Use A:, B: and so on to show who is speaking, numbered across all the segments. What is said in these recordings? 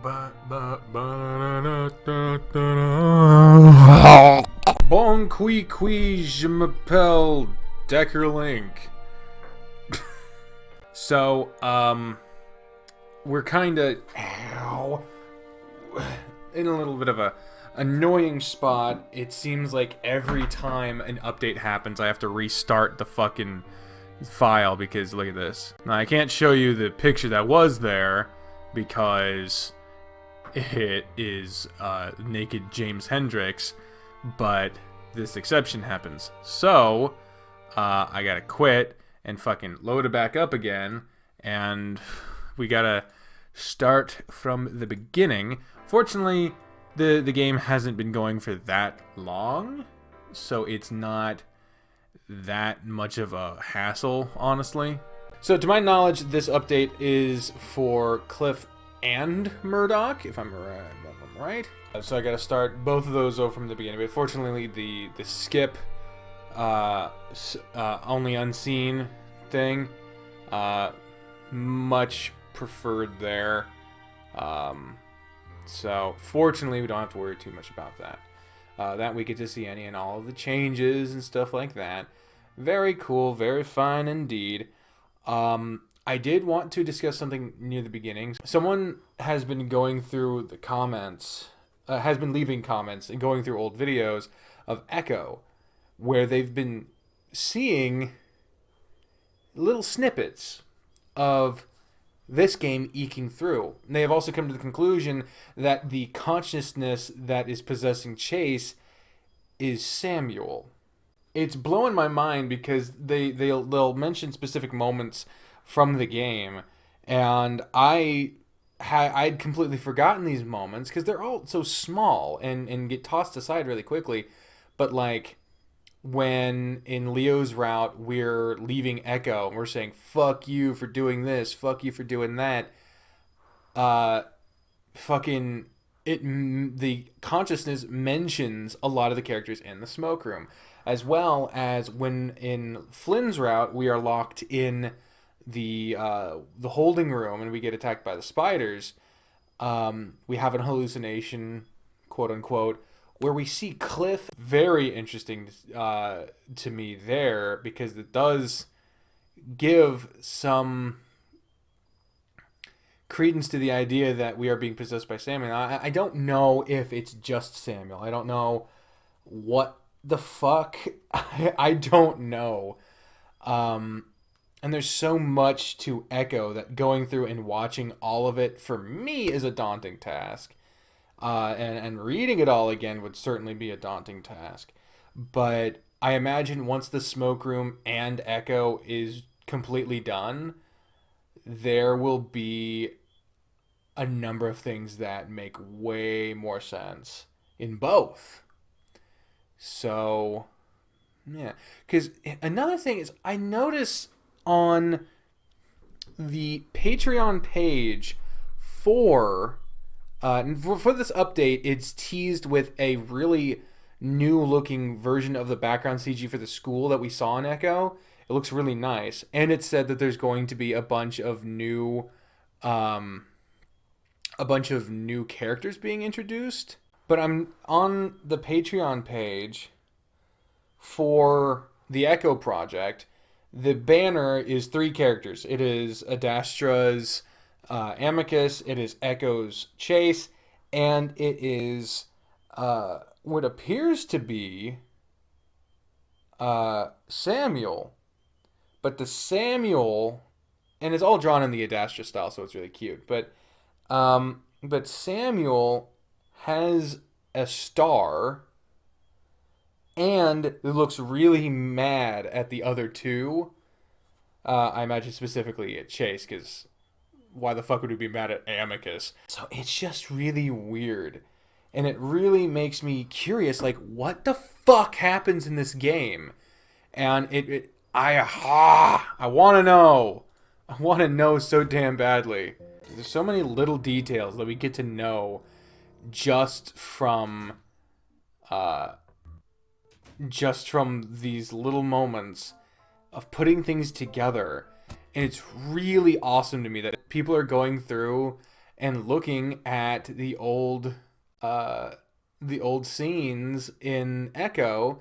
A: Bon qui je m'appelle Decker Link. So, we're kinda in a little bit of a annoying spot. It seems like every time an update happens, I have to restart the fucking file because look at this. Now, I can't show you the picture that was there because it is naked James Hendricks, but this exception happens. So, I gotta quit and fucking load it back up again, and we gotta start from the beginning. Fortunately, the game hasn't been going for that long, so it's not that much of a hassle, honestly. So to my knowledge, this update is for Cliff and Murdoch, if I'm right. So I gotta start both of those over from the beginning. But fortunately, the skip only unseen thing, much preferred there. So fortunately, we don't have to worry too much about that. That we get to see any and all of the changes and stuff like that. Very cool, very fine indeed. I did want to discuss something near the beginning. Someone has been going through the comments, has been leaving comments and going through old videos of Echo, where they've been seeing little snippets of this game eking through. And they have also come to the conclusion that the consciousness that is possessing Chase is Samuel. It's blowing my mind because they'll mention specific moments from the game, and I'd completely forgotten these moments because they're all so small and get tossed aside really quickly. But like when in Leo's route we're leaving Echo and we're saying fuck you for doing this, fuck you for doing that, the consciousness mentions a lot of the characters in the smoke room, as well as when in Flynn's route we are locked in the holding room and we get attacked by the spiders. We have an hallucination, quote unquote, where we see Cliff. Very interesting to me there, because it does give some credence to the idea that we are being possessed by Samuel. I don't know if it's just Samuel. I don't know what the fuck. I don't know. And there's so much to Echo that going through and watching all of it for me is a daunting task. And reading it all again would certainly be a daunting task. But I imagine once the smoke room and Echo is completely done, there will be a number of things that make way more sense in both. So, yeah. Because another thing is, I notice on the Patreon page for this update, it's teased with a really new looking version of the background CG for the school that we saw in Echo. It looks really nice, and it said that there's going to be a bunch of new characters being introduced. But I'm on the Patreon page for the Echo project. The banner is 3 characters. It is Adastra's Amicus, it is Echo's Chase, and it is what appears to be Samuel. But the Samuel, and it's all drawn in the Adastra style, so it's really cute. But Samuel has a star, and it looks really mad at the other two. I imagine specifically at Chase, because why the fuck would he be mad at Amicus? So it's just really weird. And it really makes me curious, like, what the fuck happens in this game? And I want to know. I want to know so damn badly. There's so many little details that we get to know just from these little moments of putting things together. And it's really awesome to me that people are going through and looking at the old scenes in Echo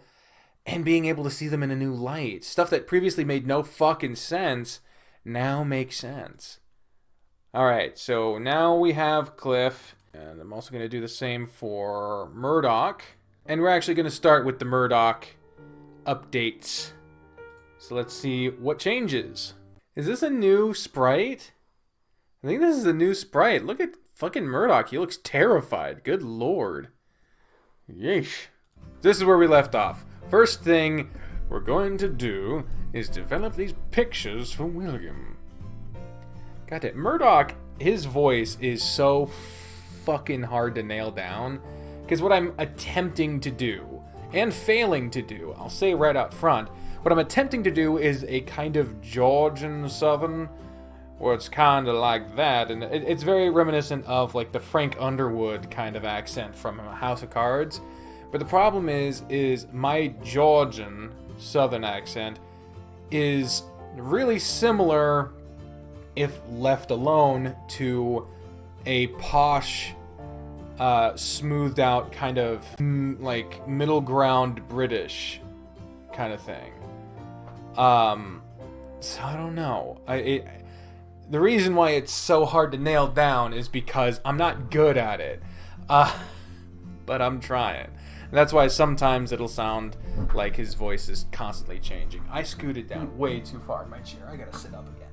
A: and being able to see them in a new light. Stuff that previously made no fucking sense now makes sense. Alright, so now we have Cliff, and I'm also going to do the same for Murdoch. And we're actually going to start with the Murdoch updates. So let's see what changes. Is this a new sprite? I think this is a new sprite. Look at fucking Murdoch. He looks terrified. Good lord. Yeesh. This is where we left off. First thing we're going to do is develop these pictures for William. Goddamn, Murdoch, his voice is so fucking hard to nail down. Because what I'm attempting to do, and failing to do, I'll say right out front, what I'm attempting to do is a kind of Georgian Southern, where it's kind of like that, and it's very reminiscent of like the Frank Underwood kind of accent from House of Cards. But the problem is my Georgian Southern accent is really similar, if left alone, to a posh, smoothed out kind of like middle ground British kind of thing. So I don't know. The reason why it's so hard to nail down is because I'm not good at it. But I'm trying. That's why sometimes it'll sound like his voice is constantly changing. I scooted down way too far in my chair. I gotta sit up again.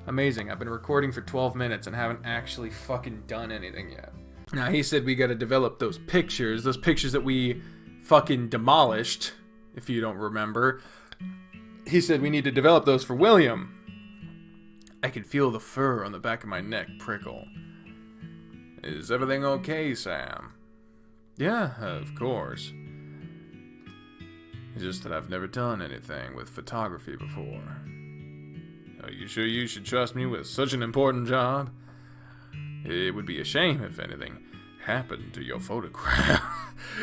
A: Amazing. I've been recording for 12 minutes and haven't actually fucking done anything yet. Now, he said we gotta develop those pictures that we fucking demolished, if you don't remember. He said we need to develop those for William. I could feel the fur on the back of my neck prickle. Is everything okay, Sam? Yeah, of course. It's just that I've never done anything with photography before. Are you sure you should trust me with such an important job? It would be a shame if anything happened to your photograph.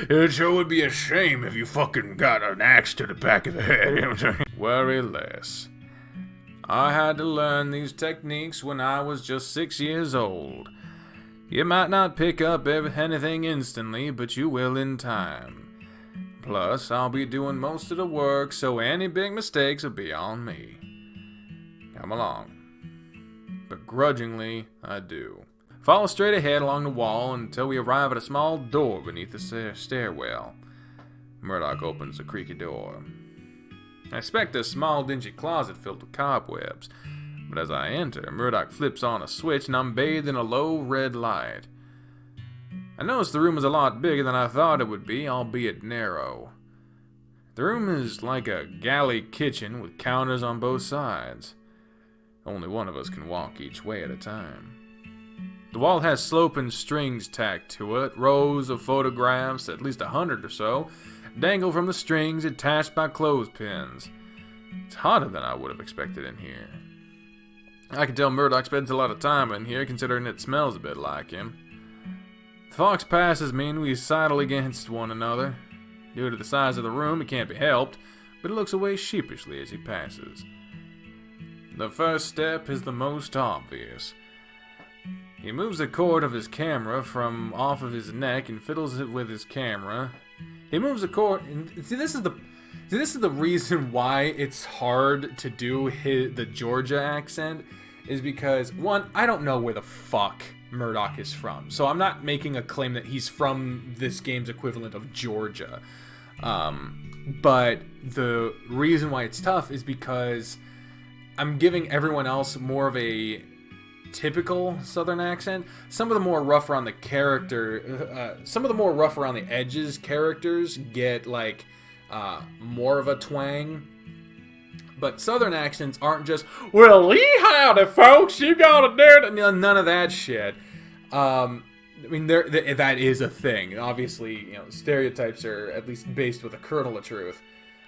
A: It sure would be a shame if you fucking got an axe to the back of the head. Worry less. I had to learn these techniques when I was just 6 years old. You might not pick up anything instantly, but you will in time. Plus, I'll be doing most of the work, so any big mistakes will be on me. Come along. Begrudgingly, I do. Follow straight ahead along the wall until we arrive at a small door beneath the stairwell. Murdoch opens the creaky door. I expect a small dingy closet filled with cobwebs. But as I enter, Murdoch flips on a switch and I'm bathed in a low red light. I noticed the room was a lot bigger than I thought it would be, albeit narrow. The room is like a galley kitchen with counters on both sides. Only one of us can walk each way at a time. The wall has sloping strings tacked to it, rows of photographs, at least 100 or so, dangle from the strings attached by clothespins. It's hotter than I would have expected in here. I can tell Murdoch spends a lot of time in here, considering it smells a bit like him. The fox passes me and we sidle against one another. Due to the size of the room, it can't be helped, but he looks away sheepishly as he passes. The first step is the most obvious. He moves the cord of his camera from off of his neck and fiddles it with his camera. He moves the cord, and see, this is the reason why it's hard to do the Georgia accent, is because, one, I don't know where the fuck Murdoch is from, so I'm not making a claim that he's from this game's equivalent of Georgia. But the reason why it's tough is because I'm giving everyone else more of a typical Southern accent. Some of the more rough around the edges characters get like more of a twang. But Southern accents aren't just, well, howdy, folks, you gotta dare to... None of that shit. I mean, that is a thing. Obviously, stereotypes are at least based with a kernel of truth.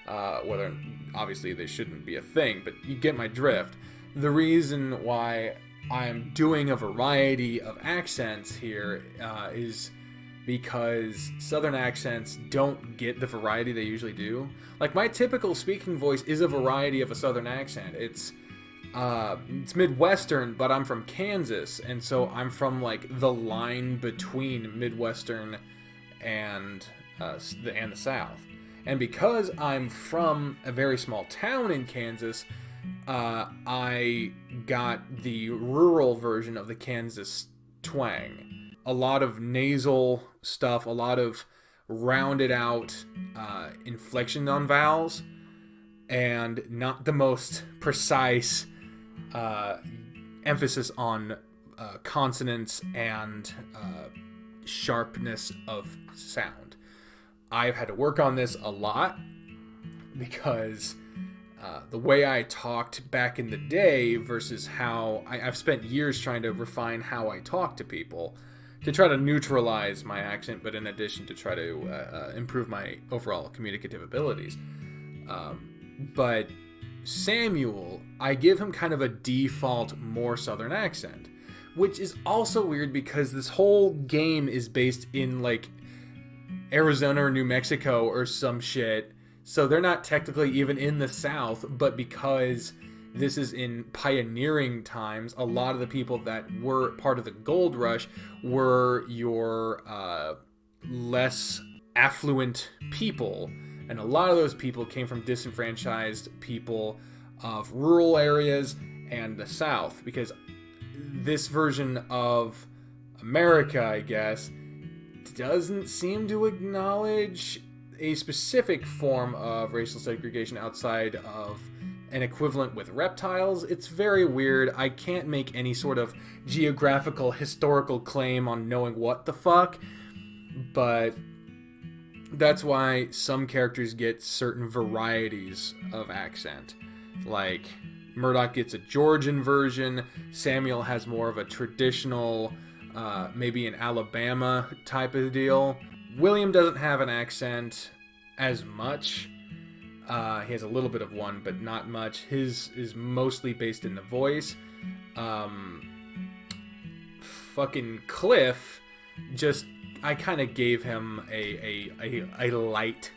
A: Whether, obviously, they shouldn't be a thing, but you get my drift. The reason why I'm doing a variety of accents here is because Southern accents don't get the variety they usually do. Like, my typical speaking voice is a variety of a Southern accent. it's Midwestern, but I'm from Kansas, and so I'm from like the line between Midwestern and the South. And because I'm from a very small town in Kansas, I got the rural version of the Kansas twang. A lot of nasal stuff, a lot of rounded out inflection on vowels, and not the most precise emphasis on consonants and sharpness of sound. I've had to work on this a lot because the way I talked back in the day versus how I've spent years trying to refine how I talk to people to try to neutralize my accent, but in addition to try to improve my overall communicative abilities. But Samuel, I give him kind of a default more southern accent, which is also weird because this whole game is based in like Arizona or New Mexico or some shit. So they're not technically even in the South, but because this is in pioneering times, a lot of the people that were part of the gold rush were your less affluent people. And a lot of those people came from disenfranchised people of rural areas and the South, because this version of America, I guess, doesn't seem to acknowledge a specific form of racial segregation outside of an equivalent with reptiles. It's very weird. I can't make any sort of geographical, historical claim on knowing what the fuck, but that's why some characters get certain varieties of accent. Like, Murdoch gets a Georgian version, Samuel has more of a traditional, maybe an Alabama type of deal. William doesn't have an accent as much. He has a little bit of one, but not much. His is mostly based in the voice. Fucking Cliff, just, I kind of gave him a light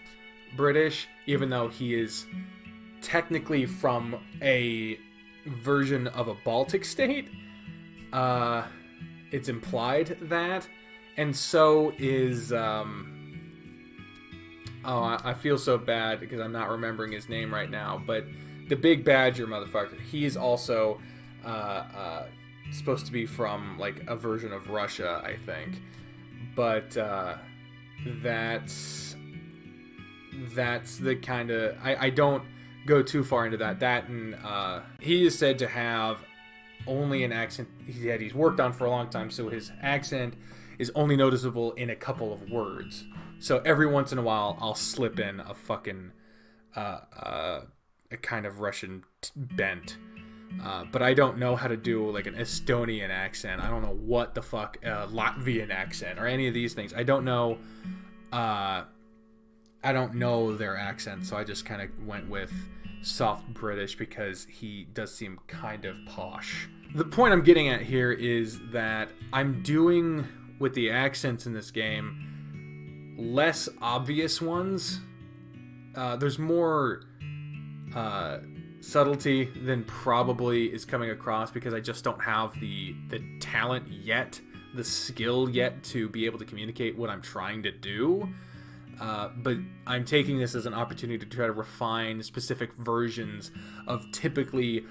A: British, even though he is technically from a version of a Baltic state. It's implied that. And so is, I feel so bad because I'm not remembering his name right now, but the Big Badger motherfucker, he is also supposed to be from, like, a version of Russia, I think. But that's the kind of... I don't go too far into that. That and he is said to have only an accent that he's worked on for a long time, so his accent is only noticeable in a couple of words. So every once in a while, I'll slip in a fucking a kind of Russian bent. But I don't know how to do like an Estonian accent. I don't know what the fuck Latvian accent or any of these things. I don't know their accent, so I just kind of went with soft British because he does seem kind of posh. The point I'm getting at here is that I'm doing with the accents in this game less obvious ones. There's more subtlety than probably is coming across because I just don't have the talent yet, the skill yet to be able to communicate what I'm trying to do. But I'm taking this as an opportunity to try to refine specific versions of typically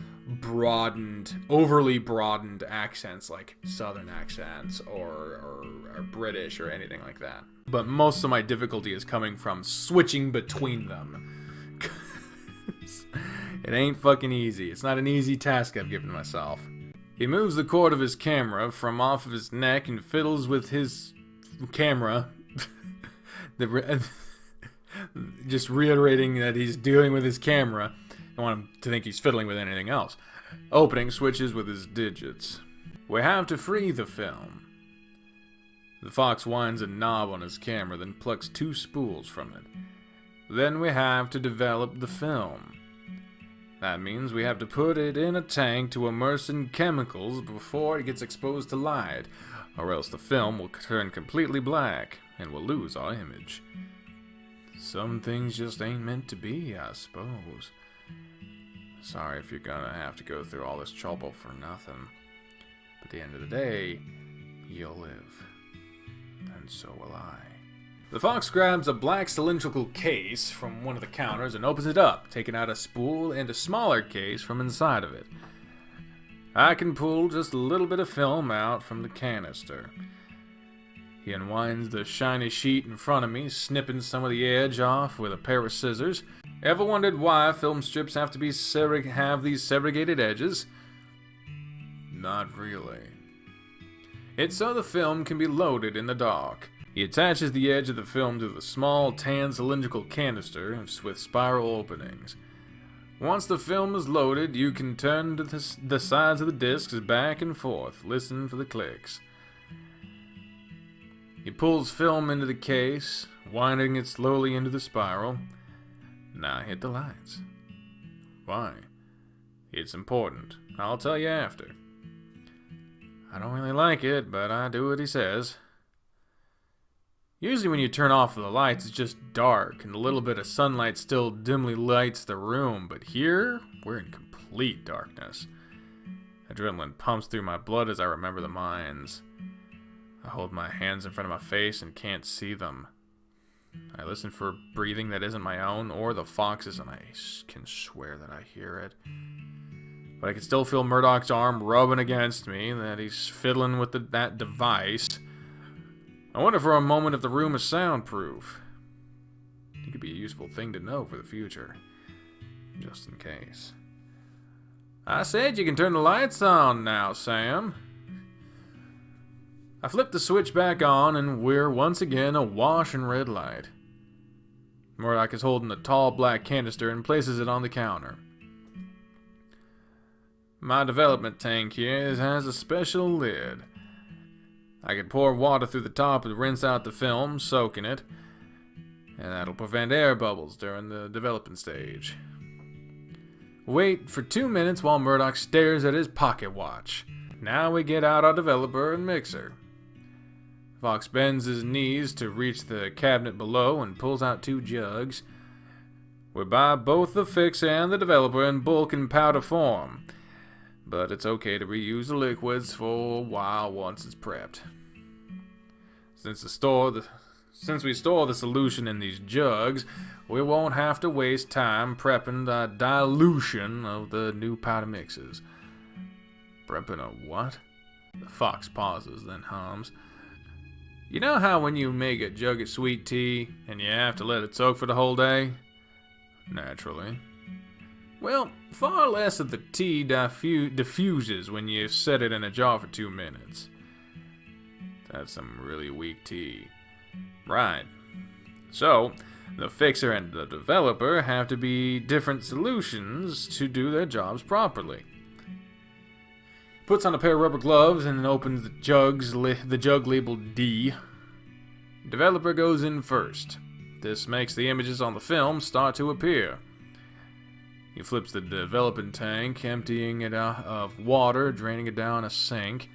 A: overly broadened accents like Southern accents or British or anything like that. But most of my difficulty is coming from switching between them. It ain't fucking easy. It's not an easy task I've given myself. He moves the cord of his camera from off of his neck and fiddles with his camera. Just reiterating that he's dealing with his camera. I want him to think he's fiddling with anything else. Opening switches with his digits. We have to free the film. The fox winds a knob on his camera, then plucks 2 spools from it. Then we have to develop the film. That means we have to put it in a tank to immerse in chemicals before it gets exposed to light, or else the film will turn completely black and we'll lose our image. Some things just ain't meant to be, I suppose. Sorry if you're gonna have to go through all this trouble for nothing. But at the end of the day, you'll live. And so will I. The fox grabs a black cylindrical case from one of the counters and opens it up, taking out a spool and a smaller case from inside of it. I can pull just a little bit of film out from the canister. He unwinds the shiny sheet in front of me, snipping some of the edge off with a pair of scissors. Ever wondered why film strips have to be have these segregated edges? Not really. It's so the film can be loaded in the dark. He attaches the edge of the film to the small tan cylindrical canister with spiral openings. Once the film is loaded, you can turn to the sides of the discs back and forth, listen for the clicks. He pulls film into the case, winding it slowly into the spiral. Now hit the lights. Why? It's important. I'll tell you after. I don't really like it, but I do what he says. Usually when you turn off the lights, it's just dark, and a little bit of sunlight still dimly lights the room, but here, we're in complete darkness. Adrenaline pumps through my blood as I remember the mines. I hold my hands in front of my face and can't see them. I listen for breathing that isn't my own or the fox's, and I can swear that I hear it. But I can still feel Murdoch's arm rubbing against me, that he's fiddling with that device. I wonder for a moment if the room is soundproof. It could be a useful thing to know for the future, just in case. I said you can turn the lights on now, Sam. I flip the switch back on, and we're once again awash in red light. Murdoch is holding a tall black canister and places it on the counter. My development tank here has a special lid. I can pour water through the top and rinse out the film, soaking it, and that'll prevent air bubbles during the development stage. Wait for 2 minutes while Murdoch stares at his pocket watch. Now we get out our developer and mixer. Fox bends his knees to reach the cabinet below and pulls out 2 jugs. We buy both the fixer and the developer in bulk and powder form, but it's okay to reuse the liquids for a while once it's prepped. Since we store the solution in these jugs, we won't have to waste time prepping the dilution of the new powder mixes. Prepping a what? The fox pauses, then hums. You know how when you make a jug of sweet tea and you have to let it soak for the whole day? Naturally. Well, far less of the tea diffuses when you set it in a jar for 2 minutes. That's some really weak tea. Right. So, the fixer and the developer have to be different solutions to do their jobs properly. Puts on a pair of rubber gloves and opens the jug labeled D. Developer goes in first. This makes the images on the film start to appear. He flips the developing tank, emptying it out of water, draining it down a sink.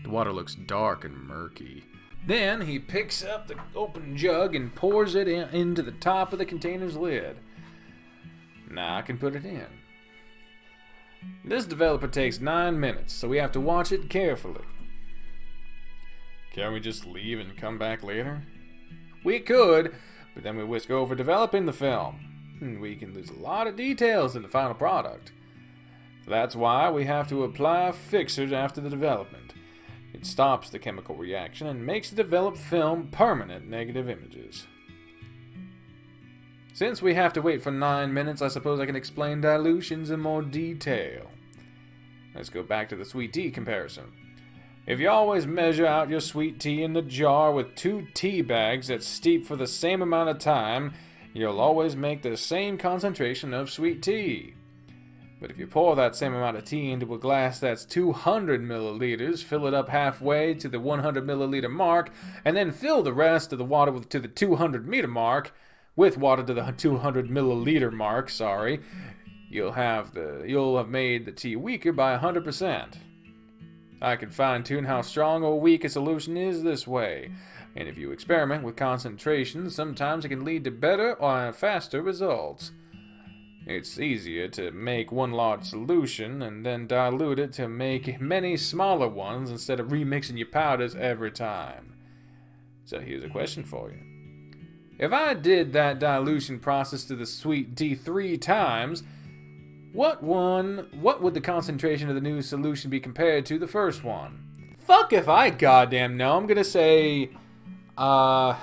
A: The water looks dark and murky. Then he picks up the open jug and pours it into the top of the container's lid. Now I can put it in. This developer takes 9 minutes, so we have to watch it carefully. Can't we just leave and come back later? We could, but then we risk over developing the film. We can lose a lot of details in the final product. That's why we have to apply fixers after the development. It stops the chemical reaction and makes the developed film permanent negative images. Since we have to wait for 9 minutes, I suppose I can explain dilutions in more detail. Let's go back to the sweet tea comparison. If you always measure out your sweet tea in the jar with 2 tea bags that steep for the same amount of time, you'll always make the same concentration of sweet tea. But if you pour that same amount of tea into a glass that's 200 milliliters, fill it up halfway to the 100 milliliter mark, and then fill the rest of the water to the 200 meter mark, with water to the 200 milliliter mark, you'll have made the tea weaker by 100%. I can fine-tune how strong or weak a solution is this way, and if you experiment with concentrations, sometimes it can lead to better or faster results. It's easier to make one large solution and then dilute it to make many smaller ones instead of remixing your powders every time. So here's a question for you. If I did that dilution process to the sweet tea 3 times, what would the concentration of the new solution be compared to the first one? Fuck if I goddamn know. I'm gonna say, if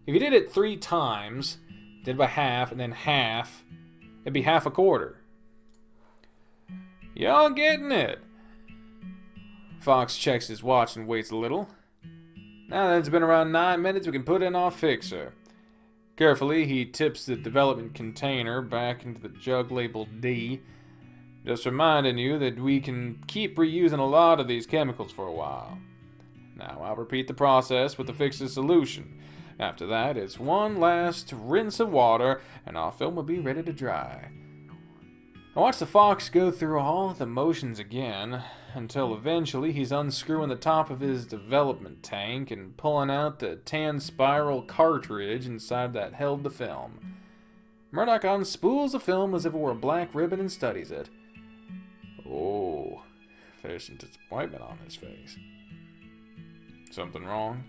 A: you did it 3 times, did by half, and then half, it'd be half a quarter. Y'all getting it? Fox checks his watch and waits a little. Now that it's been around 9 minutes, we can put in our fixer. Carefully, he tips the development container back into the jug labeled D. Just reminding you that we can keep reusing a lot of these chemicals for a while. Now I'll repeat the process with the fixer's solution. After that, it's one last rinse of water, and our film will be ready to dry. I watch the Fox go through all the motions again, until eventually he's unscrewing the top of his development tank and pulling out the tan spiral cartridge inside that held the film. Murdoch unspools the film as if it were a black ribbon and studies it. Oh, there's some disappointment on his face. Something wrong?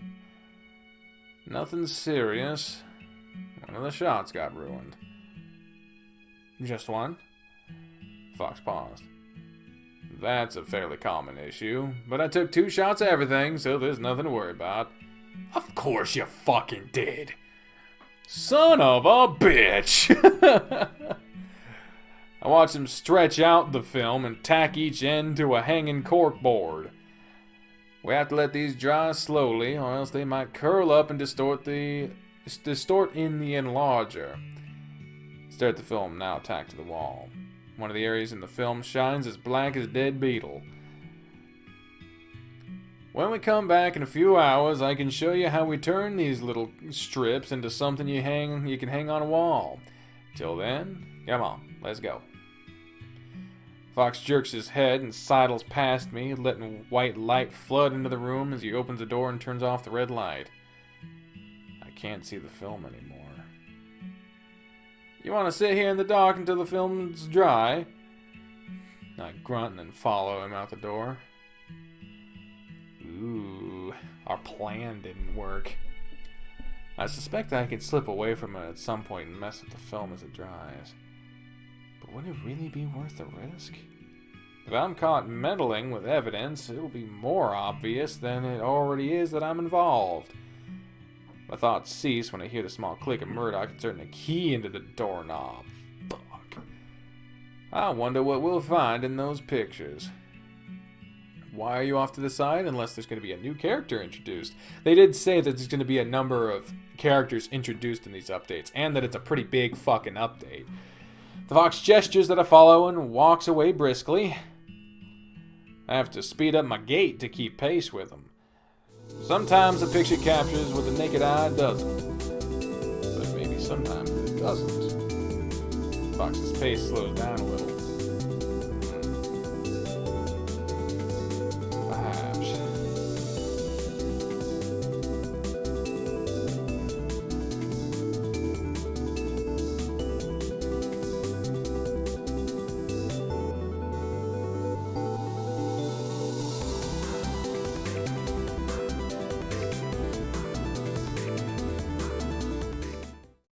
A: Nothing serious. One of the shots got ruined. Just one? Fox paused. That's a fairly common issue, but I took 2 shots of everything, so there's nothing to worry about. Of course you fucking did. Son of a bitch! I watched him stretch out the film and tack each end to a hanging cork board. We have to let these dry slowly, or else they might curl up and distort in the enlarger. Stare at the film now tacked to the wall. One of the areas in the film shines as black as a dead beetle. When we come back in a few hours, I can show you how we turn these little strips into something you can hang on a wall. Till then, come on, let's go. Fox jerks his head and sidles past me, letting white light flood into the room as he opens the door and turns off the red light. I can't see the film anymore. You want to sit here in the dark until the film's dry? I grunt and then follow him out the door. Ooh, our plan didn't work. I suspect I could slip away from it at some point and mess with the film as it dries. But would it really be worth the risk? If I'm caught meddling with evidence, it'll be more obvious than it already is that I'm involved. My thoughts cease when I hear the small click of Murdoch inserting a key into the doorknob. Fuck. I wonder what we'll find in those pictures. Why are you off to the side unless there's going to be a new character introduced? They did say that there's going to be a number of characters introduced in these updates, and that it's a pretty big fucking update. The Fox gestures that I follow and walks away briskly. I have to speed up my gait to keep pace with him. Sometimes the picture captures what the naked eye doesn't. But maybe sometimes it doesn't. Fox's pace slows down a little.